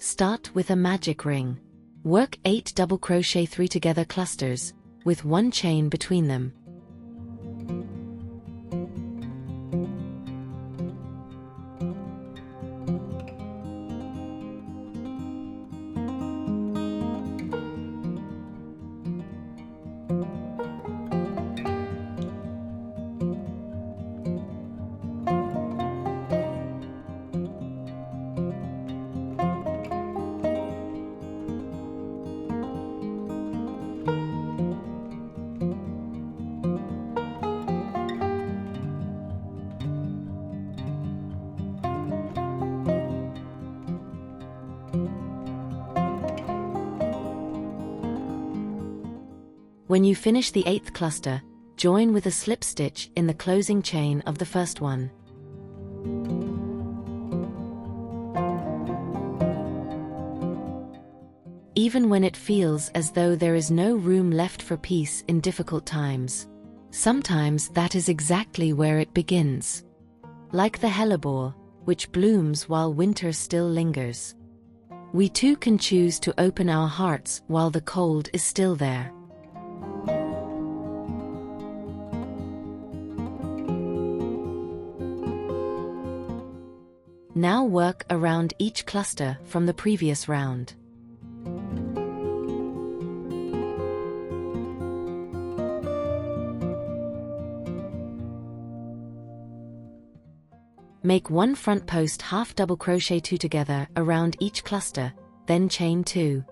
Start with a magic ring. Work 8 double crochet 3 together clusters, with 1 chain between them. When you finish the 8th cluster, join with a slip stitch in the closing chain of the first one. Even when it feels as though there is no room left for peace in difficult times, sometimes that is exactly where it begins. Like the hellebore, which blooms while winter still lingers. We too can choose to open our hearts while the cold is still there. Now work around each cluster from the previous round. Make 1 front post half double crochet 2 together around each cluster, then chain 2.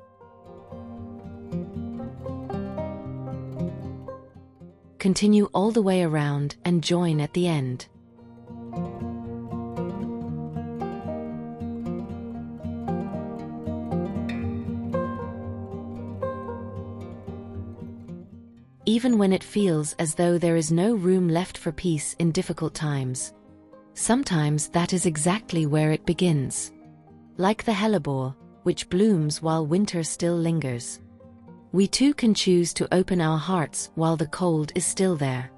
Continue all the way around and join at the end. Even when it feels as though there is no room left for peace in difficult times, sometimes that is exactly where it begins. Like the hellebore, which blooms while winter still lingers. We too can choose to open our hearts while the cold is still there.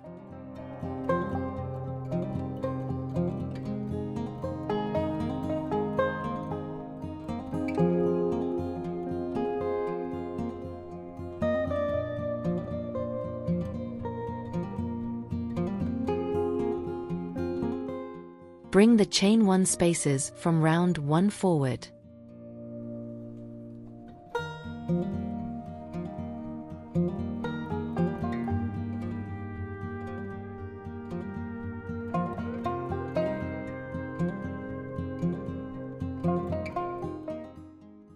Bring the chain 1 spaces from round 1 forward.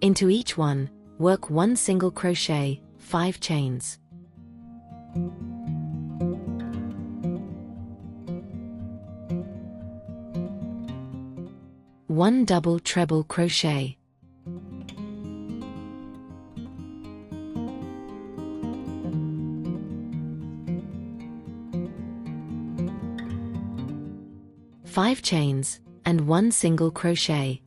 Into each one, work 1 single crochet, 5 chains. One double treble crochet. Five chains, and 1 single crochet.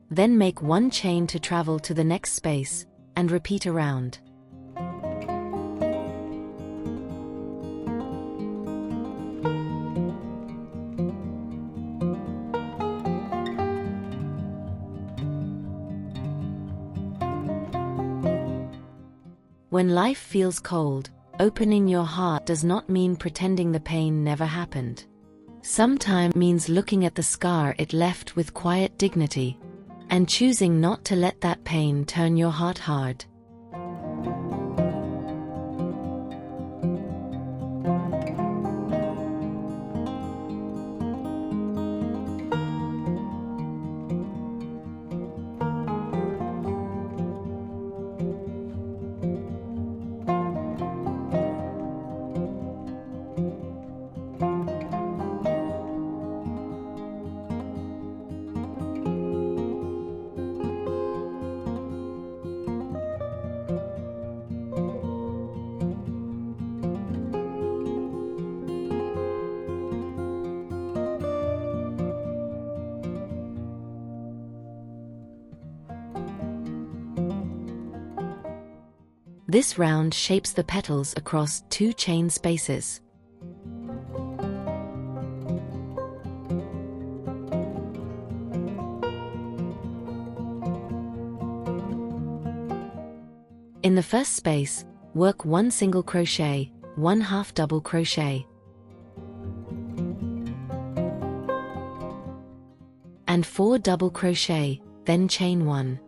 Then make 1 chain to travel to the next space, and repeat around. When life feels cold, opening your heart does not mean pretending the pain never happened. Sometimes means looking at the scar it left with quiet dignity, and choosing not to let that pain turn your heart hard. This round shapes the petals across 2 chain spaces. In the first space, work 1 single crochet, 1 half double crochet, and 4 double crochet, then chain 1.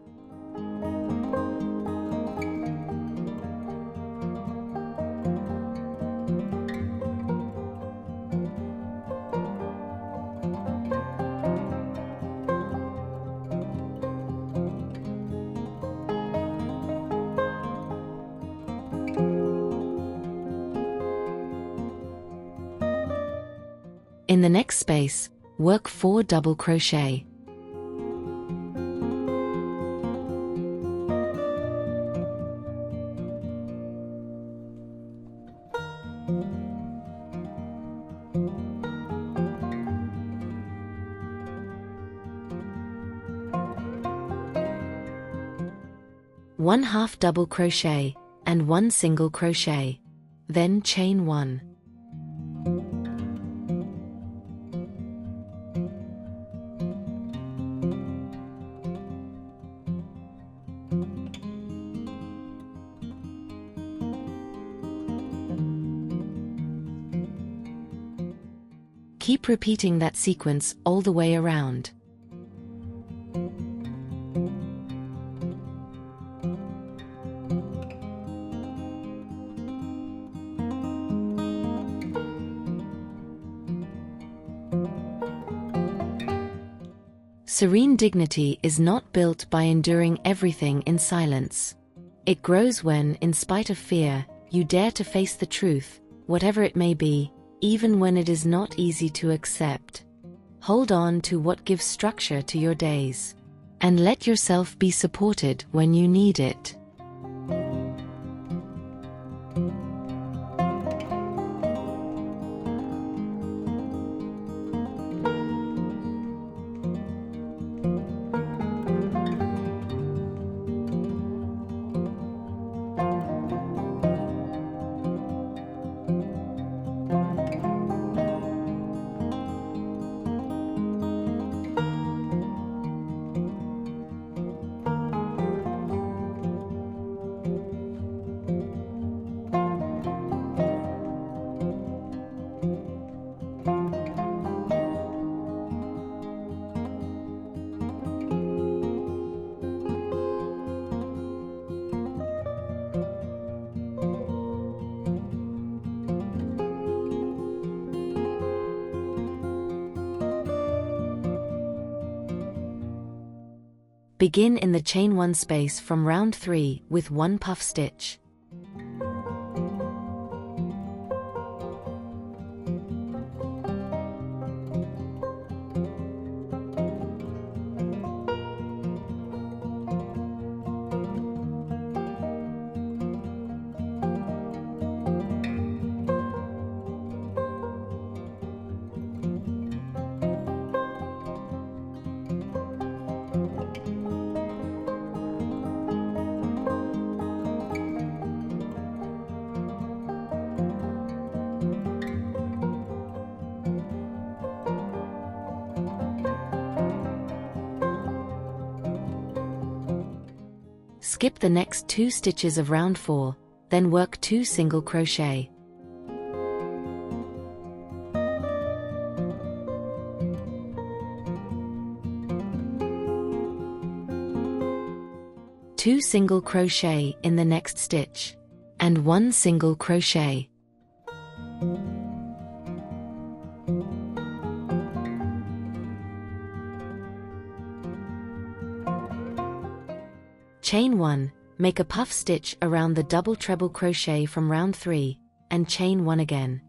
In the next space, work 4 double crochet. One half double crochet and 1 single crochet, then chain 1. Keep repeating that sequence all the way around. Serene dignity is not built by enduring everything in silence. It grows when, in spite of fear, you dare to face the truth, whatever it may be, even when it is not easy to accept. Hold on to what gives structure to your days, and let yourself be supported when you need it. Begin in the chain 1 space from round 3 with 1 puff stitch. Skip the next 2 stitches of round 4, then work 2 single crochet. Two single crochet in the next stitch, and 1 single crochet. Chain 1, make a puff stitch around the double treble crochet from round 3, and chain 1 again.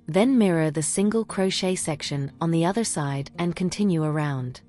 Then mirror the single crochet section on the other side and continue around.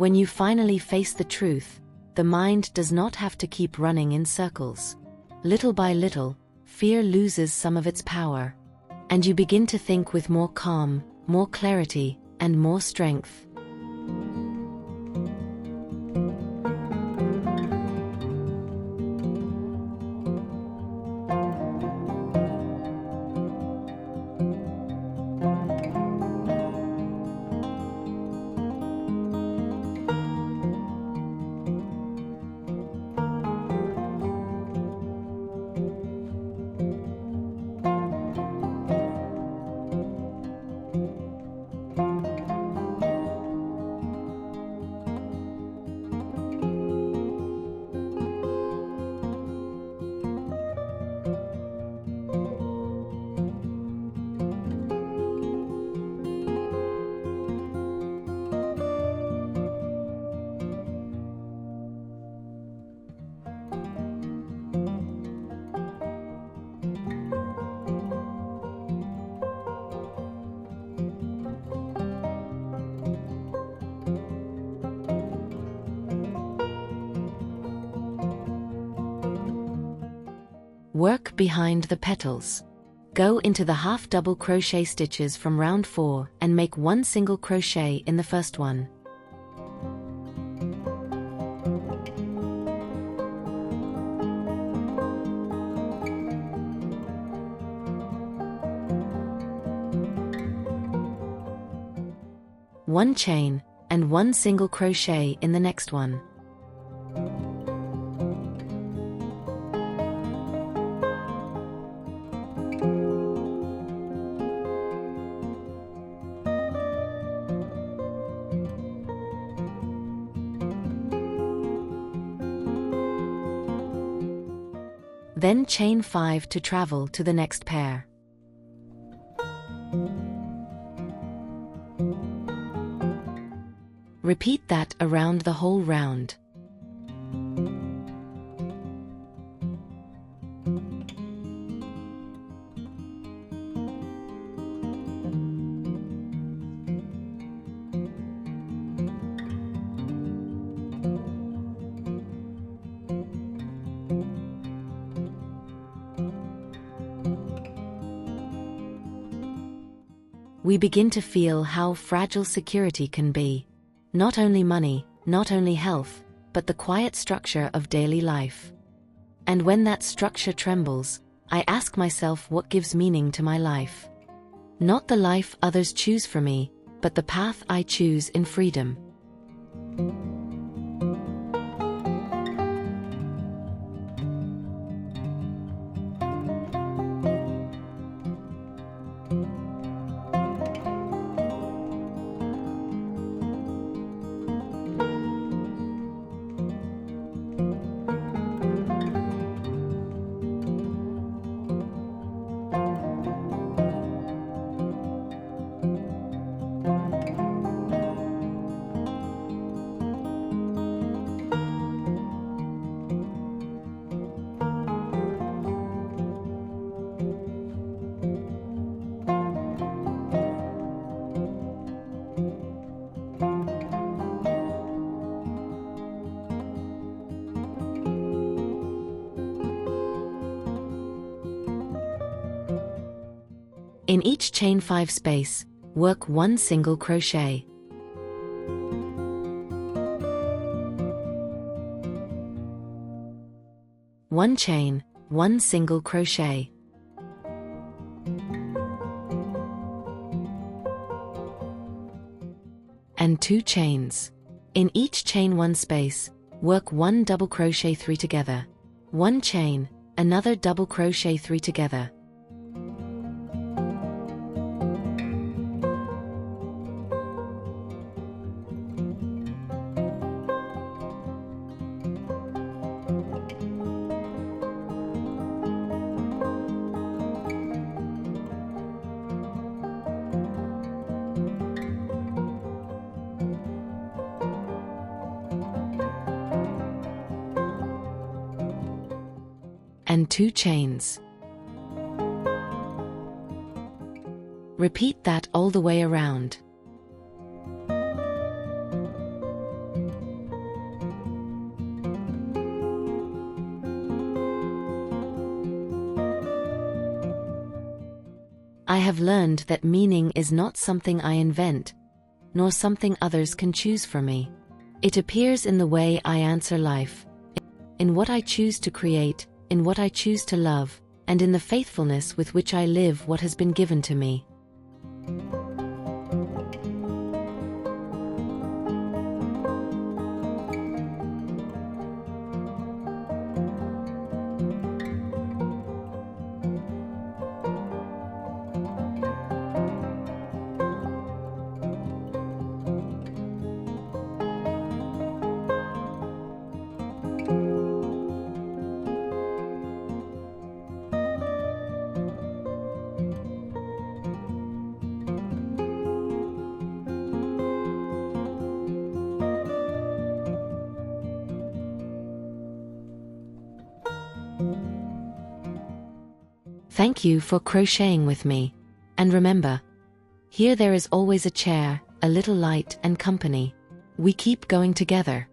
When you finally face the truth, the mind does not have to keep running in circles. Little by little, fear loses some of its power, and you begin to think with more calm, more clarity, and more strength. Work behind the petals. Go into the half double crochet stitches from round 4 and make 1 single crochet in the first one. One chain and 1 single crochet in the next one. Then chain 5 to travel to the next pair. Repeat that around the whole round. We begin to feel how fragile security can be. Not only money, not only health, but the quiet structure of daily life. And when that structure trembles, I ask myself what gives meaning to my life. Not the life others choose for me, but the path I choose in freedom. In each chain 5 space, work 1 single crochet. One chain, 1 single crochet. And 2 chains. In each chain 1 space, work 1 double crochet 3 together. 1 chain, another double crochet 3 together. And 2 chains. Repeat that all the way around. I have learned that meaning is not something I invent, nor something others can choose for me. It appears in the way I answer life, in what I choose to create, in what I choose to love, and in the faithfulness with which I live what has been given to me. Thank you for crocheting with me. And remember, here there is always a chair, a little light and company. We keep going together.